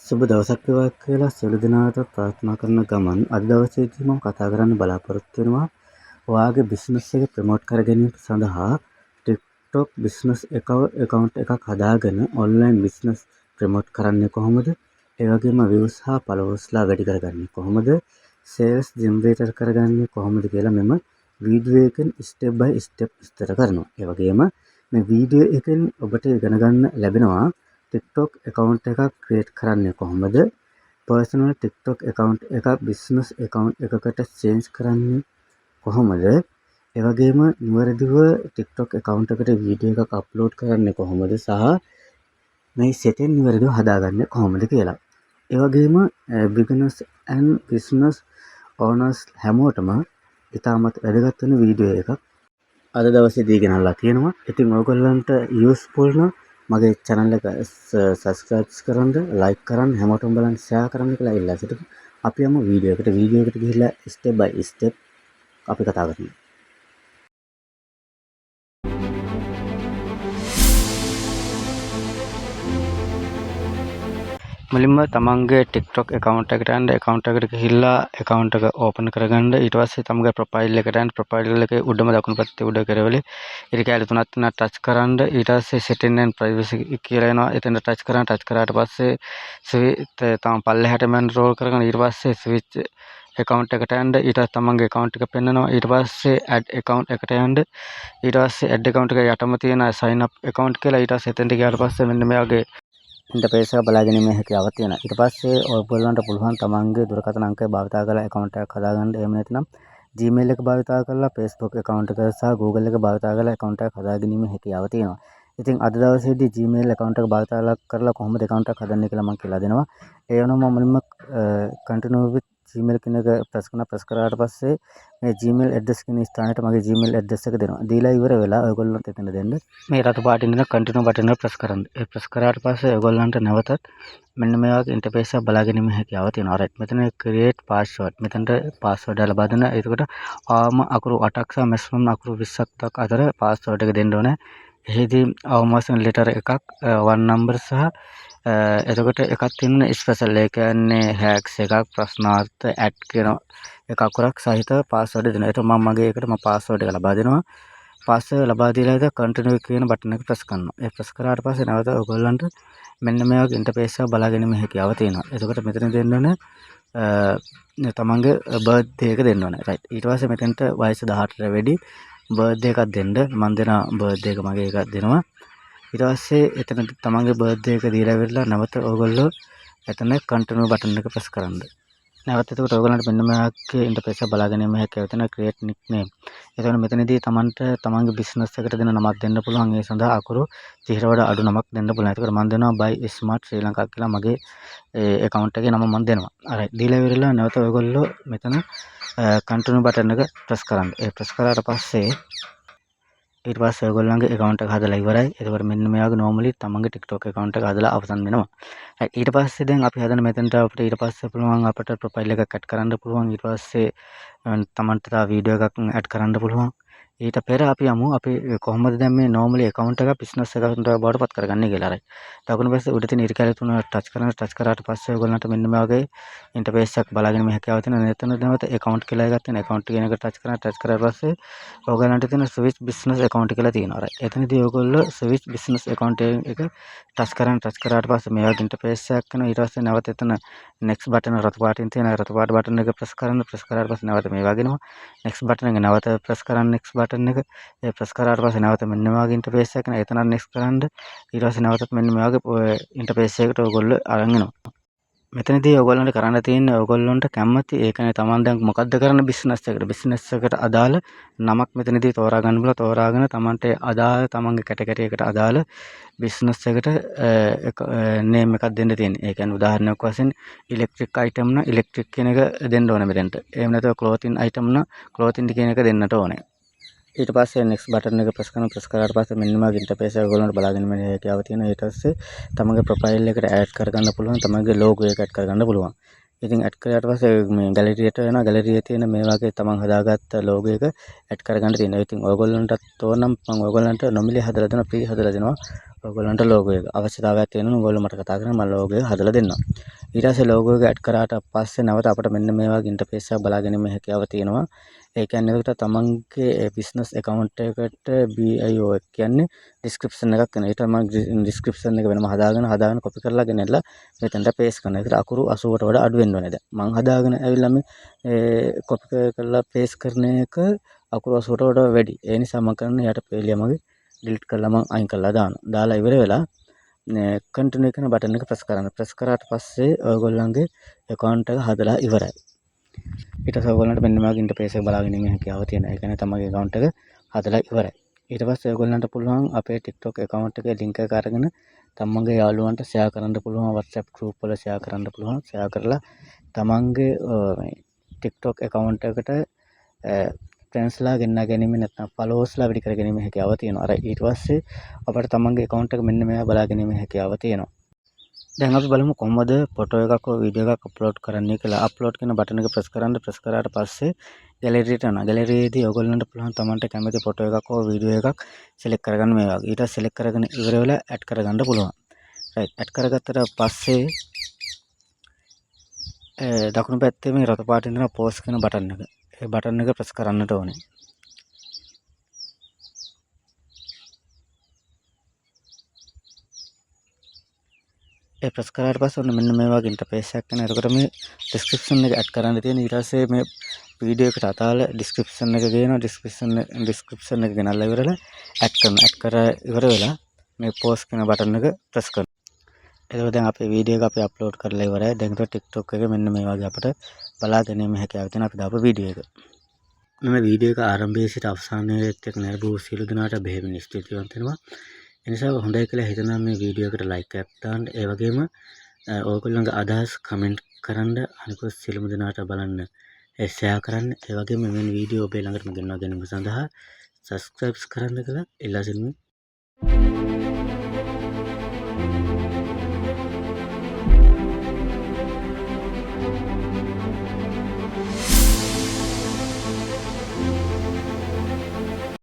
සුබ දවසක් වේවා කියලා සියලු දෙනාට ප්‍රාර්ථනා කරන ගමන් අද දවසේදී මම කතා කරන්න බලාපොරොත්තු වෙනවා ඔයාගේ බිස්නස් එක ප්‍රොමෝට් කර ගැනීම සඳහා TikTok බිස්නස් account එකක් හදාගෙන ඔන්ලයින් බිස්නස් ප්‍රොමෝට් කරන්නේ කොහොමද? ඒ වගේම views හා followers ලා වැඩි කරගන්නේ කොහොමද? sales generator කරගන්නේ කොහොමද කියලා මම වීඩියෝ එකෙන් step by step විස්තර කරනවා. ඒ වගේම මේ වීඩියෝ එකෙන් ඔබට ඉගෙන ගන්න ලැබෙනවා TikTok account එකක් create කරන්නේ කොහොමද? personal TikTok account එකක් business account එකකට change කරන්නේ කොහොමද? ඒ වගේම නිවැරදිව TikTok account එකට වීඩියෝ එකක් අප්ලෝඩ් කරන්නේ කොහොමද සහ මේ setting නිවැරදිව හදාගන්නේ කොහොමද කියලා. ඒ වගේම beginners and business owners හැමෝටම ඉතාමත් වැදගත් වෙන වීඩියෝ එකක් අද දවසේදී ගෙනල්ලා තියෙනවා. ඉතින් ඔයගොල්ලන්ට useful නම් මගේ channel එක subscribe කරන්න, like කරන්න, හැමෝටම බලන්න share කරන්න කියලා ඉල්ලා සිටිනවා. අපි යමු වීඩියෝ එකට ගිහිල්ලා step by step අපි කතා කරමු. මුලින්ම තමන්ගේ TikTok account එකට යන්න account එකට ගිහිල්ලා account එක open කරගන්න. ඊට පස්සේ තමන්ගේ profile එකට යන්න profile එකේ උඩම දකුණු පැත්තේ උඩ කරවලේ ඉරි කැලේ තුනක් තියෙනවා touch කරන්න. ඊට පස්සේ setting and privacy කියලා එනවා. එතන touch කරන්න. touch කරාට පස්සේ තමන් පල්ලෙහාට මම roll කරගෙන ඊට පස්සේ switch account එකට යන්න. ඊට පස්සේ තමන්ගේ account එක පෙන්නනවා. ඊට පස්සේ add account එකට යන්න. ඊට පස්සේ add account එක යටම තියෙන sign up account කියලා. ඊට පස්සේ එතෙන්ට ගියාට පස්සේ මෙන්න මේ වගේ ඉන්ටර්ෆේස් එක බලා ගැනීමේ හැකියාවක් තියෙනවා. ඊට පස්සේ ඔයගොල්ලන්ට පුළුවන් තමන්ගේ දුරකථන අංකය භාවිත කරලා account එකක් හදාගන්න. එහෙම නැත්නම් Gmail එක භාවිත කරලා Facebook account එක සහ Google එක භාවිත කරලා account එකක් හදාගැනීමේ හැකියාව තියෙනවා. ඉතින් අද දවසේදී Gmail account එක භාවිත කරලා කොහොමද account එකක් හදන්නේ කියලා මම කියලා දෙනවා. ඒ වෙනම මුලින්ම continue with Gmail කියන එක press කරාට පස්සේ මේ Gmail address කියන ස්ථානයට මගේ Gmail address එක දෙනවා. දීලා ඉවර වෙලා ඔයගොල්ලන්ට එතන දෙන්න. මේ රතු පාටින් දෙන continue button එක press කරන්න. ඒ press කරාට පස්සේ ඔයගොල්ලන්ට නැවතත් මෙන්න මේ වගේ ඉන්ටර්ෆේස් එකක් බලා ගැනීමේ හැකියාව තියෙනවා. right. මෙතන create password. මෙතනට password එක ලබා දෙන්න. එතකොට ආම අකුරු 8ක් සහ maximum අකුරු 20ක් අතර password එක දෙන්න ඕනේ. එහිදී අවමාසන letter එකක් one number සහ එතකොට එකක් තියෙන ස්පෙෂල් ඒ කියන්නේ හැක්ස් එකක් ප්‍රශ්නාර්ථ ඇඩ් කියන එක අකුරක් සහිත පාස්වර්ඩ් දෙනවා. ඒකට මම මගේ එකට පාස්වර්ඩ් එක ලබා දෙනවා. පාස්වර්ඩ් ලබා දීලා ඉතින් කන්ටිනියු කියන බටන් එක ප්‍රෙස් කරනවා. ඒ ප්‍රෙස් කරාට පස්සේ නැවත ඔයගොල්ලන්ට මෙන්න මේ වගේ ඉන්ටර්ෆේස් එක බලා ගැනීම හැකියාව තියෙනවා. එතකොට මෙතන දෙන්න ඕනේ තමන්ගේ බර්ත්ඩේ එක දෙන්න ඕනේ. right. ඊට පස්සේ මෙතනට වයස 18ට වැඩි බර්ත්ඩේ එකක් දෙන්න. මම දෙන බර්ත්ඩේ එක මගේ එකක් දෙනවා. ඊට පස්සේ එතන තමන්ගේ බර්ත්ඩේ එක දීලා ඉවරලා නැවත ඔයගොල්ලෝ එතන කන්ටිනියු බටන් එක ප්‍රෙස් කරන්න. නැවත එතකොට ඔයගොල්ලන්ට මෙන්න මේකේ ඉන්ටර්ෆේස් එක බලා ගැනීම හැකියාව එතන create nickname. එතකොට මෙතනදී තමන්ට තමන්ගේ බිස්නස් එකට දෙන නමක් දෙන්න පුළුවන්. ඒ සඳහා අකුරු 30ට වඩා අඩු නමක් දෙන්න පුළුවන්. ඒකට මම දෙනවා by smart ශ්‍රී ලංකා කියලා මගේ account එකේ නම මම දෙනවා. alright. දීලා ඉවරලා නැවත ඔයගොල්ලෝ මෙතන කන්ටිනියු බටන් එක ප්‍රෙස් කරන්න. ඒ ප්‍රෙස් කරාට පස්සේ ඊට පස්සේ ඔයගොල්ලන්ගේ account එක හදලා ඉවරයි. එතකොට මෙන්න මේ වගේ normally තමන්ගේ TikTok account එක හදලා අවසන් වෙනවා. ඊට පස්සේ දැන් අපි හදන මෙතනට අපිට ඊට පස්සේ පුළුවන් අපිට profile එකක් add කරන්න පුළුවන්. ඊට පස්සේ තමන්ට තව වීඩියෝ එකක් add කරන්න පුළුවන්. ඊට පෙර අපි යමු අපි කොහොමද දැන් මේ normally account එක business account එක බවට පත් කරගන්නේ කියලා. right. දකුණු පැත්තේ උඩ තියෙන ඉරිකැල තුන touch කරාට පස්සේ ඔයගොල්ලන්ට මෙන්න මේ වගේ ඉන්ටර්ෆේස් එකක් බලාගෙන මේ හැකියාව තියෙනවා. එතන නැවත account කියලා එකක් තියෙනවා. account කියන එක touch කරාට පස්සේ ඔයගොල්ලන්ට තියෙන switch business account කියලා තියෙනවා. right. එතනදී ඔයගොල්ලෝ switch business account එක touch කරාට පස්සේ මේ වගේ ඉන්ටර්ෆේස් එකක් එනවා. ඊට පස්සේ නැවත එතන next button රතු පාටින් තියෙන රතු පාට button එක press කරන්න. press කරාට පස්සේ නැවත මේ වගේ එනවා. next button එක නැවත press කරන්න. next button එක ඒ press කරාට පස්සේ නැවත මෙන්න මේ වගේ ඉන්ටර්ෆේස් එකක් එනවා. එතන next කරන්න. ඊට පස්සේ නැවතත් මෙන්න මේ වගේ ඉන්ටර්ෆේස් එකකට ඔයගොල්ලෝ අරන් එනවා. මෙතනදී ඔයගොල්ලන්ට කරන්න තියෙන්නේ ඔයගොල්ලන්ට කැමති ඒ කියන්නේ තමන් දැන් මොකද්ද කරන බිස්නස් එකට අදාළ නමක් මෙතනදී තෝරා ගන්න බුණා. තෝරාගෙන තමන්ට අදාළ තමන්ගේ කැටගරි එකට අදාළ බිස්නස් එකට නේම් එකක් දෙන්න තියෙන්නේ. ඒ කියන්නේ උදාහරණයක් වශයෙන් ඉලෙක්ට්‍රික් අයිටම් නම් ඉලෙක්ට්‍රික් කියන එක දෙන්න ඕනේ මෙතනට. එහෙම නැත්නම් ක්ලෝතින් අයිටම් නම් ක්ලෝතින් කියන එක දෙන්නට ඕනේ. ඊට පස්සේ next button එක press කරාට පස්සේ මෙන්න මේ ඉන්ටර්ෆේස් එක ඔයගොල්ලන්ට බලාගෙන ඉන්න හැකියාව තියෙනවා. ඊට පස්සේ තමන්ගේ profile එකට add කරගන්න පුළුවන්. තමන්ගේ logo එක add කරගන්න පුළුවන්. ඉතින් add කරාට පස්සේ මේ gallery-ට යනවා. gallery-යේ තියෙන මේ වගේ තමන් හදාගත්ත logo එක add කරගන්න තියෙනවා. ඉතින් ඔයගොල්ලන්ටත් ඕන නම් මම ඔයගොල්ලන්ට normally හදලා දෙනවා. free හදලා දෙනවා. ඔයගොල්ලන්ට logo එක අවශ්‍යතාවයක් තියෙනවා නම් ඔයගොල්ලෝ මට කතා කරන්න මම logo එක හදලා දෙන්නම්. ඊට පස්සේ ලෝගෝ එක ඇඩ් කරාට පස්සේ නැවත අපිට මෙන්න මේ වගේ ඉන්ටර්ෆේස් එකක් බලා ගැනීමේ හැකියාව තියෙනවා. ඒ කියන්නේ ඒකට තමන්ගේ බිස්නස් account එකට BIO කියන්නේ description එකක් වෙනවා. ඊට මම description එක වෙනම හදාගෙන copy කරලා ගෙනල්ලා මෙතනට paste කරනවා. ඒකට අකුරු 80ට වඩා අඩු වෙන්න ඕනේ. දැන් මම හදාගෙන ඇවිල්ලා මේ copy කරලා paste කරන එක අකුරු 80ට වඩා වැඩි. ඒ නිසා මම කරන්නේ යට පෙළිය මගේ delete කරලා මම අයින් කරලා දානවා. දාලා ඉවර වෙලා continue කියන බටන් එක press කරන්න. press කරාට පස්සේ ඔයගොල්ලන්ගේ account එක හදලා ඉවරයි. ඊට පස්සේ ඔයගොල්ලන්ට මෙන්න මේ වගේ ඉන්ටර්ෆේස් එක බලාගෙන ඉන්න හැකියාව තියෙනවා. ඒ කියන්නේ තමන්ගේ account එක හදලා ඉවරයි. ඊට පස්සේ ඔයගොල්ලන්ට පුළුවන් අපේ TikTok account එකේ link එක අරගෙන තමන්ගේ යාළුවන්ට share කරන්න පුළුවන්. WhatsApp group වල share කරන්න පුළුවන්. share කරලා තමන්ගේ TikTok account එකට friendsලා ගෙන්නා ගැනීම නැත්නම් followersලා වැඩි කර ගැනීම හැකියාව තියෙනවා. අර ඊට පස්සේ අපිට තමන්ගේ account එක මෙන්න මේවා බලා ගැනීම හැකියාව තියෙනවා. දැන් අපි බලමු කොහොමද ෆොටෝ එකක් හෝ වීඩියෝ එකක් අප්ලෝඩ් කරන්නේ කියලා. අප්ලෝඩ් කියන බටන් එක ප්‍රෙස් කරන්න. ප්‍රෙස් කරාට පස්සේ ගැලරියට යනවා. ගැලරියේදී ඔයගොල්ලන්ට පුළුවන් තමන්ට කැමති ෆොටෝ එකක් හෝ වීඩියෝ එකක් සිලෙක්ට් කරගන්න මේ වගේ. ඊට සිලෙක්ට් කරගෙන ඉවර වෙලා ඇඩ් කරගන්න පුළුවන්. රයිට්. ඇඩ් කරගත්තට පස්සේ දකුණු පැත්තේ මේ රතු පාටින් තියෙන පෝස් කියන බටන් එක. ඒ බටන් එක ප්‍රෙස් කරන්නට ඕනේ. ඒ ප්‍රෙස් කරාට පස්සේ ඔන්න මෙන්න මේ වගේ ඉන්ටර්ෆේස් එකක් එනවා. එතකොට මේ description එක ඇඩ් කරන්න තියෙන. ඊට පස්සේ මේ වීඩියෝ එකට අදාළ description එක ගේනවා. description එක ගෙනල්ලා ඉවරලා ඇඩ් කරනවා. ඇඩ් කරලා ඉවර වෙලා මේ post කියන බටන් එක ප්‍රෙස් කරනවා. එතකොට දැන් අපේ වීඩියෝ එක අපි අප්ලෝඩ් කරලා ඉවරයි. දැන් ඒක TikTok එකේ මෙන්න මේ වගේ අපිට බලා ගැනීම හැකියාව තියෙනවා. අපි දාපු වීඩියෝ එක. මෙන්න වීඩියෝ එක ආරම්භයේ සිට අවසානයේත් එක්ක නැරඹූ සියලු දෙනාට බෙහෙවින් ස්තුතිවන්ත වෙනවා. එනිසා හොඳයි කියලා හිතනවා මේ වීඩියෝ එකට ලයික් එකක් දාන්න. ඒ වගේම ඔයගොල්ලන්ගේ අදහස් කමෙන්ට් කරන්න. අනිකුත් සියලුම දෙනාට බලන්න ෂෙයා කරන්න. ඒ වගේම මෙවැනි වීඩියෝ ඔබේ ළඟටම ගෙනවා ගැනීම සඳහා subscribe කරන්න කියලා ඉල්ලා සිටිනවා.